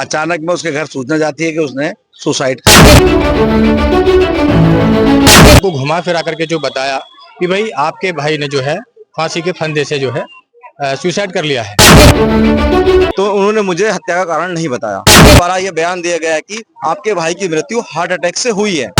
अचानक में उसके घर सूचना जाती है कि उसने सुसाइड को घुमा फिरा करके जो बताया कि भाई आपके भाई ने जो है फांसी के फंदे से जो है सुसाइड कर लिया है। तो उन्होंने मुझे हत्या का कारण नहीं बताया। द्वारा यह बयान दिया गया है कि आपके भाई की मृत्यु हार्ट अटैक से हुई है।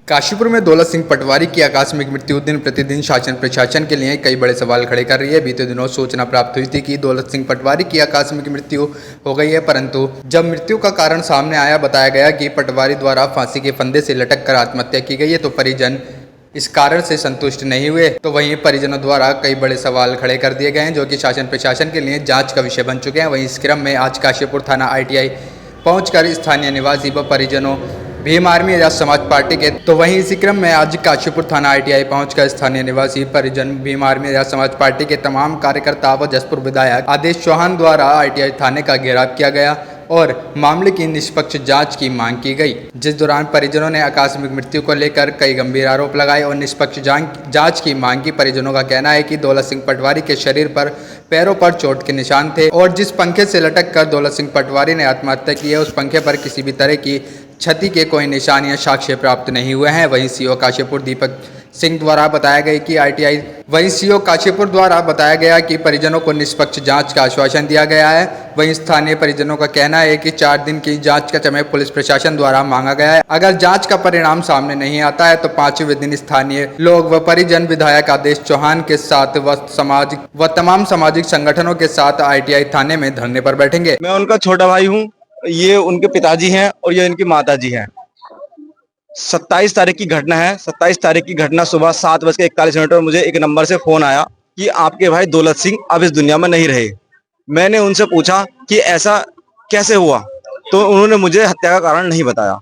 काशीपुर में दौलत सिंह पटवारी की आकस्मिक मृत्यु दिन प्रतिदिन शासन प्रशासन के लिए कई बड़े सवाल खड़े कर रही है। बीते दिनों सूचना प्राप्त हुई थी कि दौलत सिंह पटवारी की आकस्मिक मृत्यु हो गई है, परंतु जब मृत्यु का कारण सामने आया बताया गया कि पटवारी द्वारा फांसी के फंदे से लटक कर आत्महत्या की गई है, तो परिजन इस कारण से संतुष्ट नहीं हुए। तो वहीं परिजनों द्वारा कई बड़े सवाल खड़े कर दिए गए हैं जो कि शासन प्रशासन के लिए जाँच का विषय बन चुके हैं। वहीं इस क्रम में आज काशीपुर थाना ITI पहुँचकर स्थानीय निवासी व परिजनों भीम आर्मी आजाद समाज पार्टी के वहीं इसी क्रम में आज काशीपुर थाना ITI पहुंचकर स्थानीय निवासी परिजन भीम आर्मी आजाद समाज पार्टी के तमाम कार्यकर्ता व जसपुर विधायक आदेश चौहान द्वारा ITI थाने का घेराव किया गया और मामले की निष्पक्ष जांच की मांग की गई, जिस दौरान परिजनों ने आकस्मिक मृत्यु को लेकर कई गंभीर आरोप लगाए और निष्पक्ष जांच की मांग की। परिजनों का कहना है कि दौलत सिंह पटवारी के शरीर पर पैरों पर चोट के निशान थे और जिस पंखे से लटक कर दौलत सिंह पटवारी ने आत्महत्या की है उस पंखे पर किसी भी तरह की क्षति के कोई निशान या साक्ष्य प्राप्त नहीं हुए हैं। वहीं CO काशीपुर दीपक सिंह द्वारा बताया गया कि CO काशीपुर द्वारा बताया गया कि परिजनों को निष्पक्ष जांच का आश्वासन दिया गया है। वहीं स्थानीय परिजनों का कहना है कि 4 दिन की जांच का समय पुलिस प्रशासन द्वारा मांगा गया है। अगर जांच का परिणाम सामने नहीं आता है तो 5वें दिन स्थानीय लोग व परिजन विधायक आदेश चौहान के साथ व तमाम सामाजिक संगठनों के साथ ITI थाने में धरने पर बैठेंगे। मैं उनका छोटा भाई हूँ, ये उनके पिताजी हैं और ये इनकी माताजी हैं। 27 तारीख की घटना है। 27 तारीख की घटना सुबह 7:41 पर मुझे एक नंबर से फोन आया कि आपके भाई दौलत सिंह अब इस दुनिया में नहीं रहे। मैंने उनसे पूछा कि ऐसा कैसे हुआ, तो उन्होंने मुझे हत्या का कारण नहीं बताया।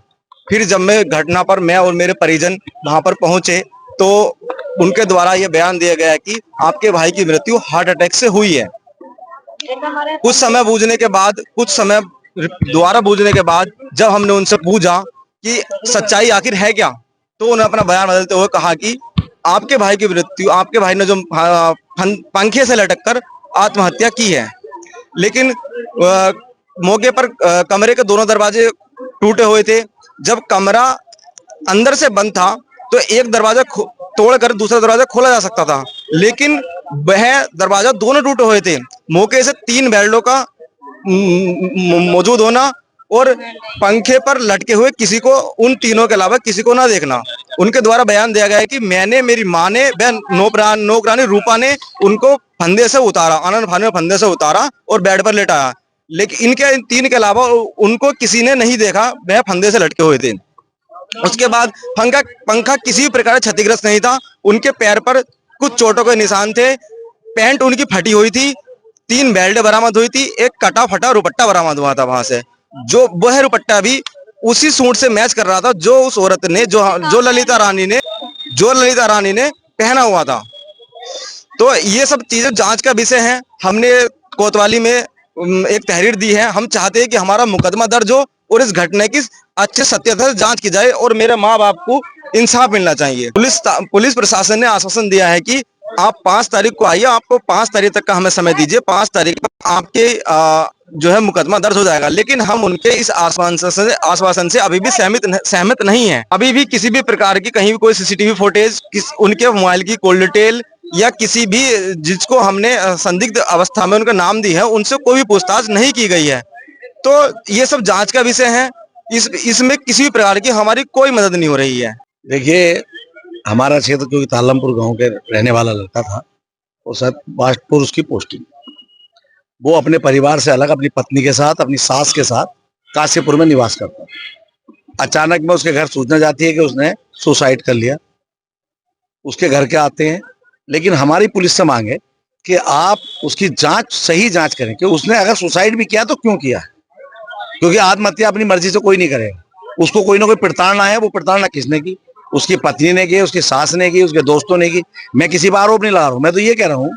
फिर जब मैं घटना पर मैं और मेरे परिजन वहां पर पहुंचे तो उनके द्वारा यह बयान दिया गया कि आपके भाई की मृत्यु हार्ट अटैक से हुई है। कुछ समय बूझने के बाद जब हमने उनसे पूछा कि सच्चाई आखिर है क्या, तो उन्होंने अपना बयान बदलते हुए कहा कि आपके भाई की मृत्यु, आपके भाई ने जो पंखे से लटककर आत्महत्या की है। लेकिन मौके पर कमरे के दोनों दरवाजे टूटे हुए थे। जब कमरा अंदर से बंद था तो एक दरवाजा तोड़कर दूसरा दरवाजा खोला जा सकता था, लेकिन वह दरवाजा दोनों टूटे हुए थे। मौके से 3 बेल्टों का मौजूद होना और पंखे पर लटके हुए किसी को, उन तीनों के अलावा किसी को ना देखना। उनके द्वारा बयान दिया गया है कि मैंने, मेरी माँ ने, नौकरानी रूपा ने उनको फंदे से उतारा, आनंद फानन में फंदे से उतारा और बेड पर लेटाया। लेकिन इन 3 के अलावा उनको किसी ने नहीं देखा, वह फंदे से लटके हुए थे। उसके बाद पंखा किसी भी प्रकार क्षतिग्रस्त नहीं था। उनके पैर पर कुछ चोटों के निशान थे। पैंट उनकी फटी हुई थी। 3 बेल्ट बरामद हुई थी। एक कटा फटा रुपट्टा बरामद हुआ था वहां से, जो वह रुपट्टा भी उसी सूट से मैच कर रहा था जो उस औरत ने, जो ललिता रानी ने पहना हुआ था। तो ये सब चीजें जांच का विषय है। हमने कोतवाली में एक तहरीर दी है। हम चाहते हैं कि हमारा मुकदमा दर्ज हो और इस घटना की अच्छे सत्यता से जांच की जाए और मेरे माँ बाप को इंसाफ मिलना चाहिए। पुलिस प्रशासन ने आश्वासन दिया है कि आप 5 तारीख को आइए, आपको 5 तारीख तक का हमें समय दीजिए, 5 तारीख तक आपके जो है मुकदमा दर्ज हो जाएगा। लेकिन हम उनके इस आश्वासन से अभी भी सहमत नहीं है। अभी भी किसी भी प्रकार की कहीं भी कोई CCTV फुटेज, उनके मोबाइल की कॉल डिटेल या किसी भी जिसको हमने संदिग्ध अवस्था में उनका नाम दी है, उनसे कोई भी पूछताछ नहीं की गई है। तो ये सब जांच का विषय है। इसमें किसी भी प्रकार की हमारी कोई मदद नहीं हो रही है। देखिए, हमारा क्षेत्र क्योंकि तालमपुर गांव के रहने वाला लड़का था और सर बास्टपुर उसकी पोस्टिंग, वो अपने परिवार से अलग अपनी पत्नी के साथ, अपनी सास के साथ काशीपुर में निवास करता था। अचानक में उसके घर सूचना जाती है कि उसने सुसाइड कर लिया। उसके घर के आते हैं, लेकिन हमारी पुलिस से मांग है कि आप उसकी सही जांच करें कि उसने अगर सुसाइड भी किया तो क्यों किया है, क्योंकि आत्महत्या अपनी मर्जी से कोई नहीं करेगा। उसको कोई ना कोई प्रताड़ना है। वो प्रताड़ना किसने की? उसकी पत्नी ने की, उसकी सास ने की, उसके दोस्तों ने की। मैं किसी पर आरोप नहीं लगा रहा हूं। मैं तो ये कह रहा हूं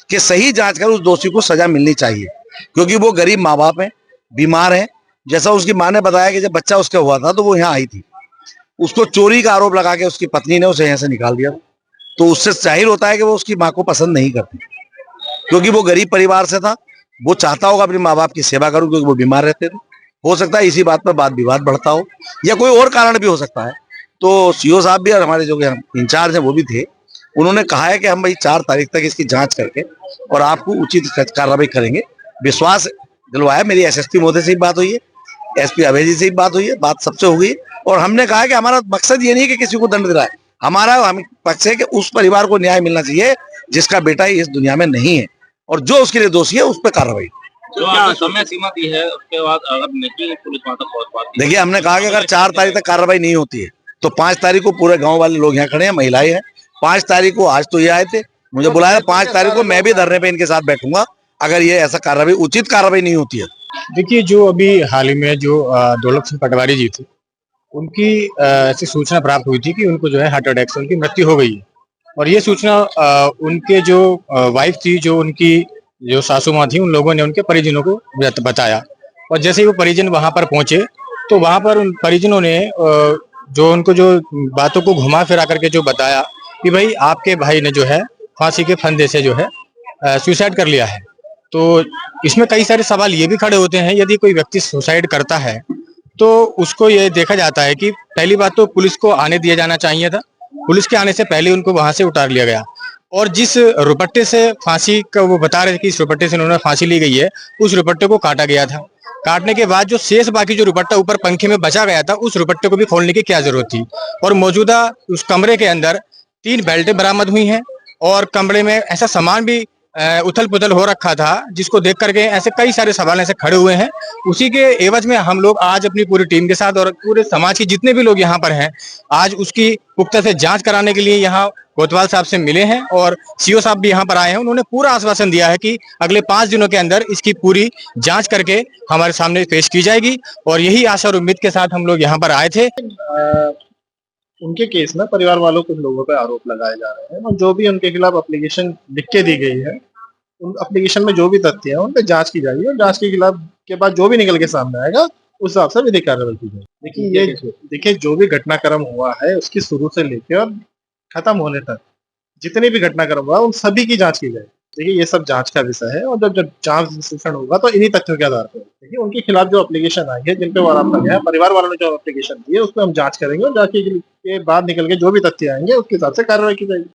कि सही जांच कर उस दोषी को सजा मिलनी चाहिए, क्योंकि वो गरीब माँ बाप है, बीमार है। जैसा उसकी माँ ने बताया कि जब बच्चा उसका हुआ था तो वो यहाँ आई थी, उसको चोरी का आरोप लगा के उसकी पत्नी ने उसे यहाँ से निकाल दिया। तो उससे जाहिर होता है कि वो उसकी माँ को पसंद नहीं करती। क्योंकि वो गरीब परिवार से था। वो चाहता होगा अपने माँ बाप की सेवा करूं, क्योंकि वो बीमार रहते थे। हो सकता है इसी बात पर वाद विवाद बढ़ता हो, या कोई और कारण भी हो सकता है। तो सीओ साहब भी और हमारे जो इंचार्ज है वो भी थे। उन्होंने कहा है कि हम भाई 4 तारीख तक इसकी जांच करके और आपको उचित कार्रवाई करेंगे। विश्वास दिलवाया। मेरी एसएसपी महोदय से भी बात हुई है, एसपी अभय जी से भी बात हुई है, बात सबसे हो गई। और हमने कहा कि हमारा मकसद ये नहीं कि किसी को दंड दिलाए, हमारा हम पक्ष है कि उस परिवार को न्याय मिलना चाहिए जिसका बेटा इस दुनिया में नहीं है, और जो उसके लिए दोषी है उस पर कार्रवाई। तो क्या समय सीमा दी है, उसके बाद अगर नहीं पुलिस वहां तक पहुंच पाती? देखिए, हमने कहा कि अगर 4 तारीख तक कार्रवाई नहीं होती है तो 5 तारीख को पूरे गांव वाले लोग यहाँ खड़े हैं, महिलाएं हैं। 5 तारीख को, आज तो ये आए थे, मुझे बुलाया, 5 तारीख को मैं भी धरने पे इनके साथ बैठूंगा अगर ये ऐसा कार्रवाई, उचित कार्रवाई नहीं होती है। देखिए, जो अभी हाल ही में जो दौलत सिंह पटवारी जी थे, उनकी ऐसी सूचना प्राप्त हुई थी कि उनको जो है हार्ट अटैक से उनकी मृत्यु हो गई है। और ये सूचना उनके जो वाइफ थी, जो उनकी जो सासू माँ थी, उन लोगों ने उनके परिजनों को बताया। और जैसे ही वो परिजन वहां पर पहुंचे तो वहां पर उन परिजनों ने जो उनको जो बातों को घुमा फिरा करके जो बताया कि भाई आपके भाई ने जो है फांसी के फंदे से जो है सुसाइड कर लिया है। तो इसमें कई सारे सवाल ये भी खड़े होते हैं, यदि कोई व्यक्ति सुसाइड करता है तो उसको ये देखा जाता है कि पहली बात तो पुलिस को आने दिया जाना चाहिए था। पुलिस के आने से पहले उनको वहां से उतार लिया गया। और जिस रुपट्टे से फांसी का वो बता रहे थे कि इस रुपट्टे से उन्होंने फांसी ली गई है, उस रुपट्टे को काटा गया था। काटने के बाद जो शेष बाकी जो रुपट्टा ऊपर पंखे में बचा गया था, उस रुपट्टे को भी खोलने की क्या जरूरत थी। और मौजूदा उस कमरे के अंदर 3 बेल्टें बरामद हुई हैं और कमरे में ऐसा सामान भी उथल पुथल हो रखा था, जिसको देख करके ऐसे कई सारे सवाल ऐसे खड़े हुए हैं। उसी के एवज में हम लोग आज अपनी पूरी टीम के साथ और पूरे समाज के जितने भी लोग यहाँ पर हैं, आज उसकी पुख्ता से जांच कराने के लिए यहाँ कोतवाल साहब से मिले हैं। और सीओ साहब भी यहाँ पर आए हैं। उन्होंने पूरा आश्वासन दिया है कि अगले 5 दिनों के अंदर इसकी पूरी जांच करके हमारे सामने पेश की जाएगी। और यही आशा और उम्मीद के साथ हम लोग यहाँ पर आए थे। उनके केस में परिवार वालों कुछ लोगों पर आरोप लगाए जा रहे हैं, और जो भी उनके खिलाफ एप्लीकेशन लिख के दी गई है, उन एप्लीकेशन में जो भी तथ्य है उन पर जांच की जाएगी, और जांच के खिलाफ के बाद जो भी निकल के सामने आएगा उस हिसाब से विधिक कार्रवाई की जाएगी। देखिए जो भी घटनाक्रम हुआ है उसकी शुरू से लेकर और खत्म होने तक जितने भी घटनाक्रम हुआ उन सभी की जांच की जाएगी। देखिए ये सब जांच का विषय है, और जब जांच विश्लेषण होगा तो इन्हीं तथ्यों के आधार पर देखिए उनके खिलाफ जो एप्लीकेशन आई है, जिन पे वार आपका गया है, परिवार वालों ने जो एप्लीकेशन दी है उस पर हम जांच करेंगे, और जांच के बाद निकल के जो भी तथ्य आएंगे उसके हिसाब से कार्रवाई की जाएगी।